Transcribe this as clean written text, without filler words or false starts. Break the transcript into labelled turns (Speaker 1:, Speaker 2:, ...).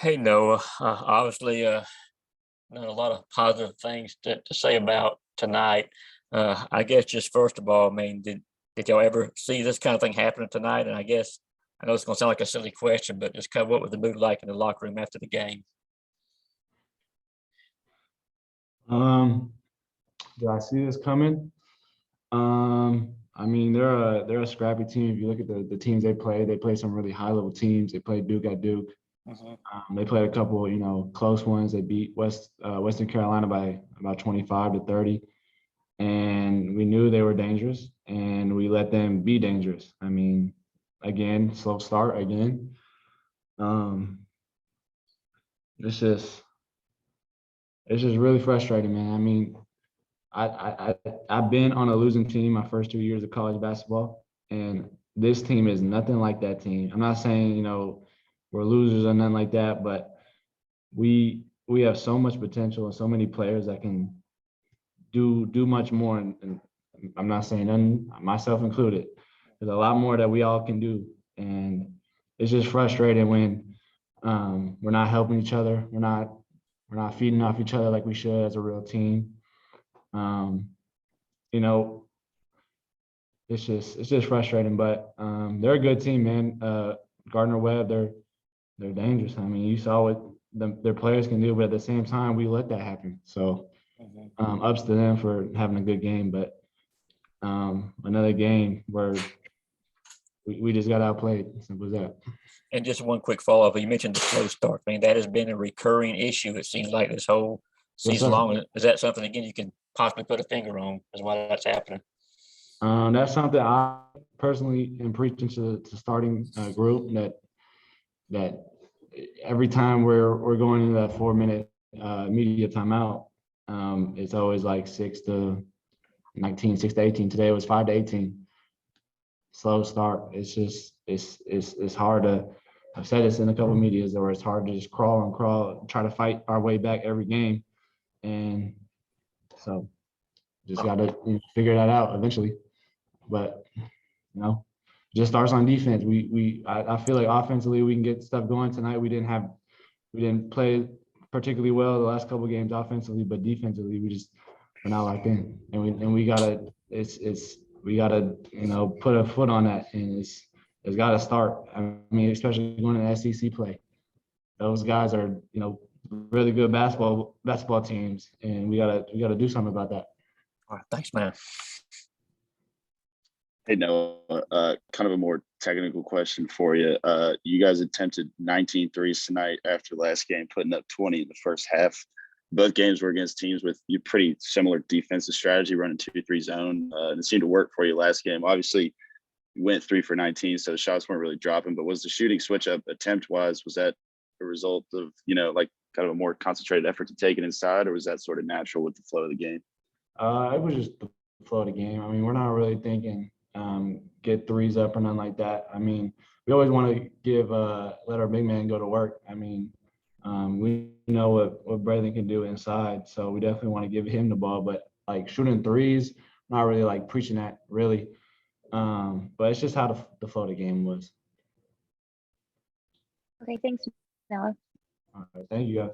Speaker 1: Hey Noah, obviously, not a lot of positive things to say about tonight. I guess just first of all, I mean, did y'all ever see this kind of thing happening tonight? And I guess I know it's going to sound like a silly question, but just kind of what was the mood like in the locker room after the game?
Speaker 2: Um, did I see this coming? I mean, they're a scrappy team. If you look at the teams they play some really high level teams. They played Duke at Duke.
Speaker 1: Mhm.
Speaker 2: They played a couple, close ones. They beat Western Carolina by about 25 to 30, and we knew they were dangerous, and we let them be dangerous. I mean, again, slow start again. Um, it's just it's just really frustrating, man. I mean, I've been on a losing team my first 2 years of college basketball, and this team is nothing like that team. I'm not saying we're losers or nothing like that, but we have so much potential and so many players that can do much more. And I'm not saying none, myself included. There's a lot more that we all can do, and it's just frustrating when we're not helping each other. We're not feeding off each other like we should as a real team. Um, you know, it's just frustrating, but they're a good team, man. Gardner-Webb, they're dangerous. I mean, you saw what their players can do, but at the same time, we let that happen. So
Speaker 1: Mhm.
Speaker 2: ups to them for having a good game, but another game where we just got outplayed. Simple as that.
Speaker 1: And just one quick follow up. You mentioned the slow start. I mean, that has been a recurring issue. It seems like this whole
Speaker 2: Yes,
Speaker 1: season
Speaker 2: sir.
Speaker 1: long. Is that something again you can possibly put a finger on as why that's happening?
Speaker 2: That's something I personally am preaching to starting group that every time we're going into that 4 minute media timeout, it's always like 6 to 19, 6 to 18. Today it was 5 to 18. Slow start. It's just it's hard to. I've said this in a couple of medias where it's hard to just crawl and crawl, try to fight our way back every game, and so just got to figure that out eventually. But you know, just starts on defense. I feel like offensively we can get stuff going tonight. We didn't play particularly well the last couple of games offensively, but defensively we're not locked in, and we gotta we gotta put a foot on that, and it's got to start. I mean, especially going to SEC play, those guys are really good basketball teams, and we gotta do something about that.
Speaker 1: All right, thanks, man.
Speaker 3: Hey, Noah, kind of a more technical question for you. You guys attempted 19 threes tonight after last game, putting up 20 in the first half. Both games were against teams with your pretty similar defensive strategy, running 2-3 zone. And it seemed to work for you last game. Obviously, you went 3 for 19, so the shots weren't really dropping. But was the shooting switch up attempt-wise, was that a result of, like kind of a more concentrated effort to take it inside, or was that sort of natural with the flow of the game?
Speaker 2: It was just the flow of the game. I mean, we're not really thinking get threes up or nothing like that. I mean, we always want to let our big man go to work. I mean, we know what Braylon can do inside, so we definitely want to give him the ball. But like shooting threes, not really like preaching that really. But it's just how the flow of the game was.
Speaker 4: Okay, thanks, Noah.
Speaker 2: All right, thank you guys.